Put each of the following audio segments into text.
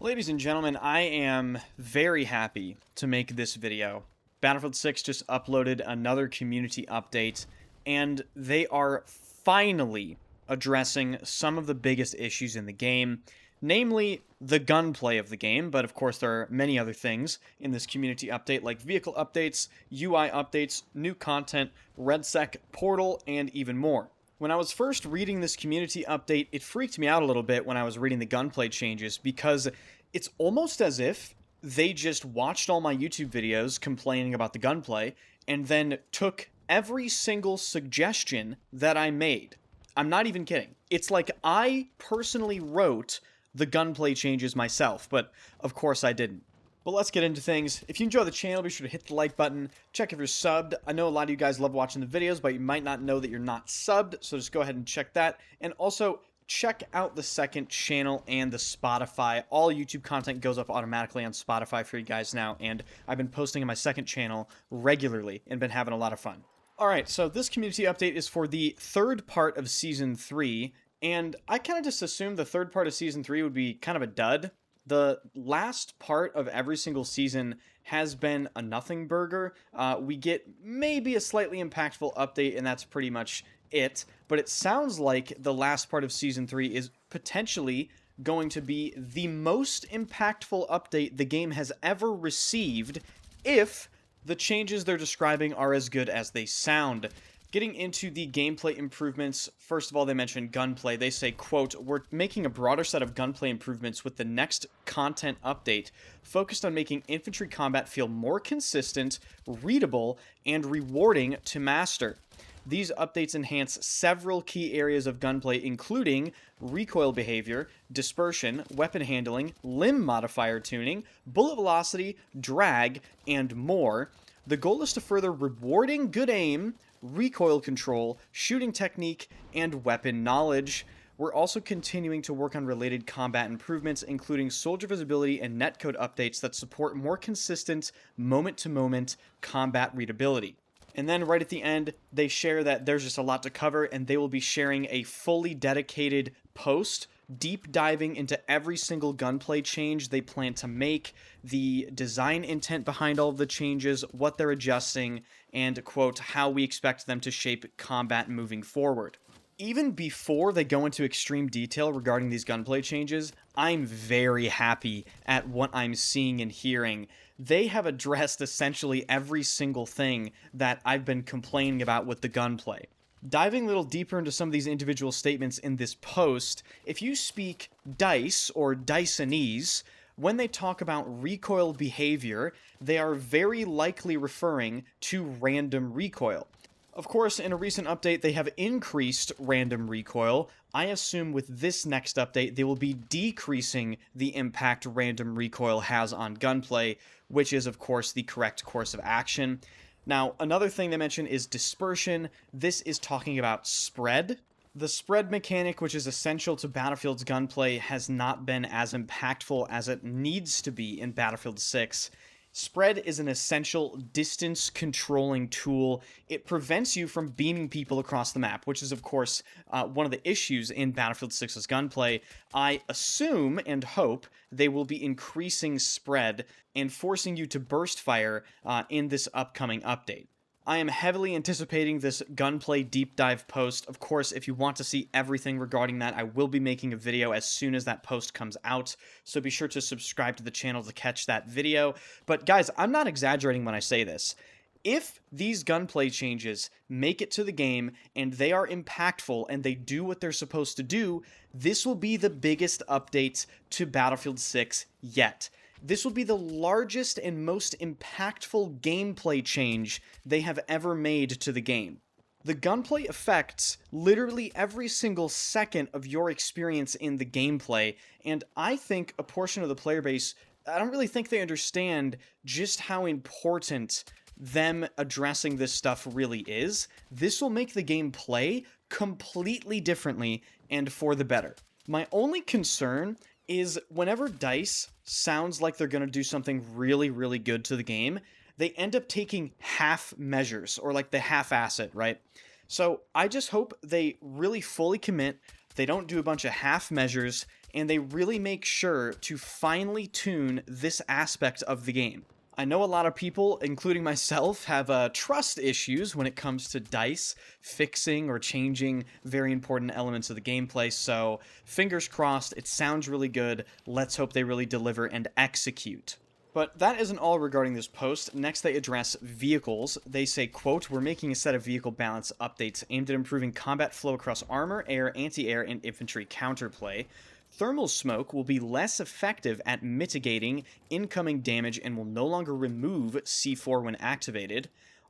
Ladies and gentlemen, I am very happy to make this video. Battlefield 6 just uploaded another community update, and they are finally addressing some of the biggest issues in the game, namely the gunplay of the game, but of course there are many other things in this community update like vehicle updates, UI updates, new content, RedSec, Portal, and even more. When I was first reading this community update, it freaked me out a little bit when I was reading the gunplay changes because it's almost as if they just watched all my YouTube videos complaining about the gunplay and then took every single suggestion that I made. I'm not even kidding. It's like I personally wrote the gunplay changes myself, but of course I didn't. But let's get into things. If you enjoy the channel, be sure to hit the like button. Check if you're subbed. I know a lot of you guys love watching the videos, but you might not know that you're not subbed, so just go ahead and check that. And also, check out the second channel and the Spotify. All YouTube content goes up automatically on Spotify for you guys now, and I've been posting on my second channel regularly and been having a lot of fun. Alright, so this community update is for the third part of Season 3, and I kind of just assumed the third part of Season 3 would be kind of a dud. The last part of every single season has been a nothing burger. We get maybe a slightly impactful update, and that's pretty much it. But it sounds like the last part of Season 3 is potentially going to be the most impactful update the game has ever received if the changes they're describing are as good as they sound. Getting into the gameplay improvements, first of all, they mention gunplay. They say, quote, "We're making a broader set of gunplay improvements with the next content update, focused on making infantry combat feel more consistent, readable, and rewarding to master. These updates enhance several key areas of gunplay, including recoil behavior, dispersion, weapon handling, limb modifier tuning, bullet velocity, drag, and more. The goal is to further rewarding good aim, recoil control, shooting technique, and weapon knowledge. We're also continuing to work on related combat improvements, including soldier visibility and netcode updates that support more consistent moment-to-moment combat readability." And then right at the end, they share that there's just a lot to cover, and they will be sharing a fully dedicated post deep diving into every single gunplay change they plan to make, the design intent behind all of the changes, what they're adjusting, and, quote, how we expect them to shape combat moving forward. Even before they go into extreme detail regarding these gunplay changes, I'm very happy at what I'm seeing and hearing. They have addressed essentially every single thing that I've been complaining about with the gunplay. Diving a little deeper into some of these individual statements in this post, if you speak dice or Dysonese, when they talk about recoil behavior, they are very likely referring to random recoil. Of course, in a recent update, they have increased random recoil. I assume with this next update, they will be decreasing the impact random recoil has on gunplay, which is, of course, the correct course of action. Now, another thing they mention is dispersion. This is talking about spread. The spread mechanic, which is essential to Battlefield's gunplay, has not been as impactful as it needs to be in Battlefield 6. Spread is an essential distance controlling tool. It prevents you from beaming people across the map, which is, of course, one of the issues in Battlefield 6's gunplay. I assume and hope they will be increasing spread and forcing you to burst fire in this upcoming update. I am heavily anticipating this gunplay deep dive post. Of course, if you want to see everything regarding that, I will be making a video as soon as that post comes out, so be sure to subscribe to the channel to catch that video. But guys, I'm not exaggerating when I say this. If these gunplay changes make it to the game and they are impactful and they do what they're supposed to do, this will be the biggest update to Battlefield 6 yet. This will be the largest and most impactful gameplay change they have ever made to the game. The gunplay affects literally every single second of your experience in the gameplay, and I think a portion of the player base, I don't really think they understand just how important them addressing this stuff really is. This will make the game play completely differently and for the better. My only concern is whenever DICE sounds like they're going to do something really, really good to the game, they end up taking half measures, or like the half-ass it, right? So I just hope they really fully commit, they don't do a bunch of half measures, and they really make sure to finely tune this aspect of the game. I know a lot of people, including myself, have trust issues when it comes to DICE fixing or changing very important elements of the gameplay, so fingers crossed, it sounds really good. Let's hope they really deliver and execute. But that isn't all regarding this post. Next, they address vehicles. They say, quote, "We're making a set of vehicle balance updates aimed at improving combat flow across armor, air, anti-air, and infantry counterplay. Thermal smoke will be less effective at mitigating incoming damage and will no longer remove C4 when activated.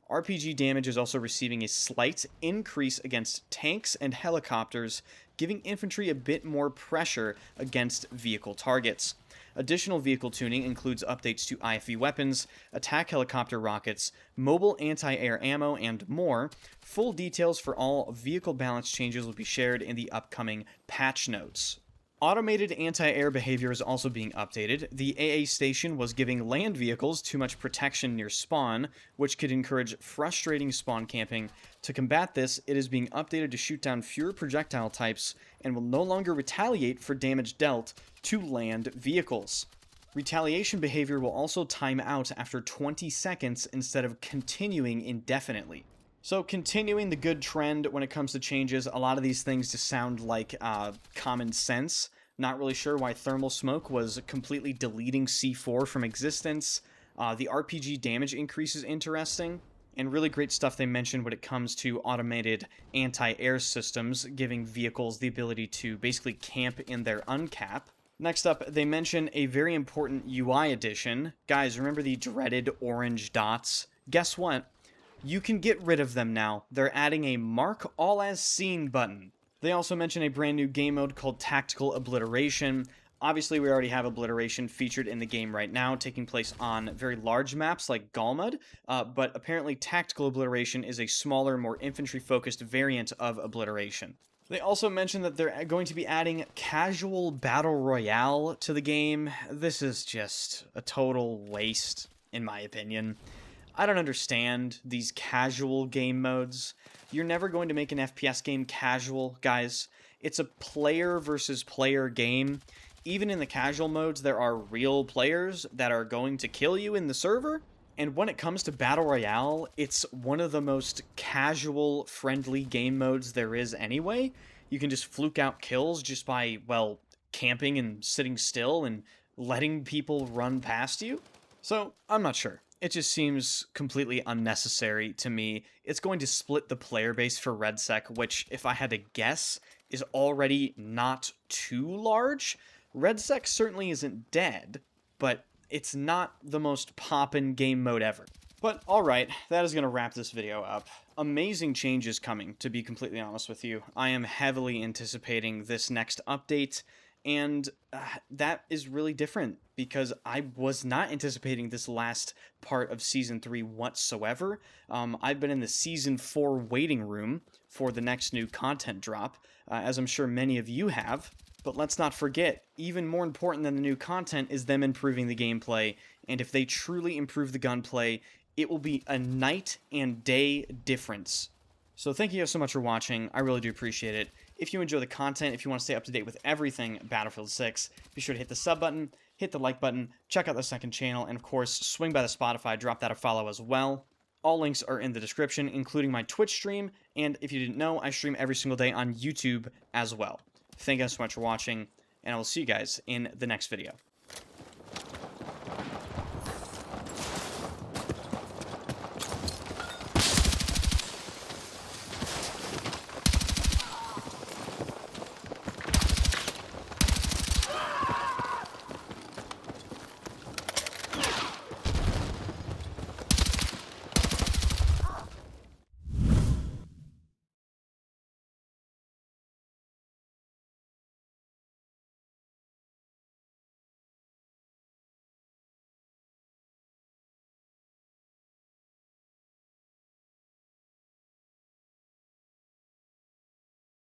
RPG damage is also receiving a slight increase against tanks and helicopters, giving infantry a bit more pressure against vehicle targets. Additional vehicle tuning includes updates to IFV weapons, attack helicopter rockets, mobile anti-air ammo, and more. Full details for all vehicle balance changes will be shared in the upcoming patch notes." Automated anti-air behavior is also being updated. The AA station was giving land vehicles too much protection near spawn, which could encourage frustrating spawn camping. To combat this, it is being updated to shoot down fewer projectile types and will no longer retaliate for damage dealt to land vehicles. Retaliation behavior will also time out after 20 seconds instead of continuing indefinitely. So continuing the good trend when it comes to changes, a lot of these things just sound like common sense. Not really sure why thermal smoke was completely deleting C4 from existence. The RPG damage increase is interesting, and really great stuff they mentioned when it comes to automated anti-air systems, giving vehicles the ability to basically camp in their uncap. Next up, they mention a very important UI addition. Guys, remember the dreaded orange dots? Guess what? You can get rid of them now. They're adding a Mark All As Seen button. They also mention a brand new game mode called Tactical Obliteration. Obviously, we already have Obliteration featured in the game right now, taking place on very large maps like Galmud, but apparently Tactical Obliteration is a smaller, more infantry-focused variant of Obliteration. They also mentioned that they're going to be adding Casual Battle Royale to the game. This is just a total waste, in my opinion. I don't understand these casual game modes. You're never going to make an FPS game casual, guys. It's a player versus player game. Even in the casual modes, there are real players that are going to kill you in the server. And when it comes to Battle Royale, it's one of the most casual, friendly game modes there is anyway. You can just fluke out kills just by, well, camping and sitting still and letting people run past you. So, I'm not sure. It just seems completely unnecessary to me. It's going to split the player base for RedSec, which, if I had to guess, is already not too large. RedSec certainly isn't dead, but it's not the most poppin' game mode ever. But alright, that is going to wrap this video up. Amazing changes coming, to be completely honest with you. I am heavily anticipating this next update, and that is really different because I was not anticipating this last part of Season 3 whatsoever. I've been in the Season 4 waiting room for the next new content drop, as I'm sure many of you have. But let's not forget, even more important than the new content is them improving the gameplay, and if they truly improve the gunplay, it will be a night and day difference. So thank you guys so much for watching, I really do appreciate it. If you enjoy the content, if you want to stay up to date with everything Battlefield 6, be sure to hit the sub button, hit the like button, check out the second channel, and of course, swing by the Spotify, drop that a follow as well. All links are in the description, including my Twitch stream, and if you didn't know, I stream every single day on YouTube as well. Thank you guys so much for watching, and I will see you guys in the next video.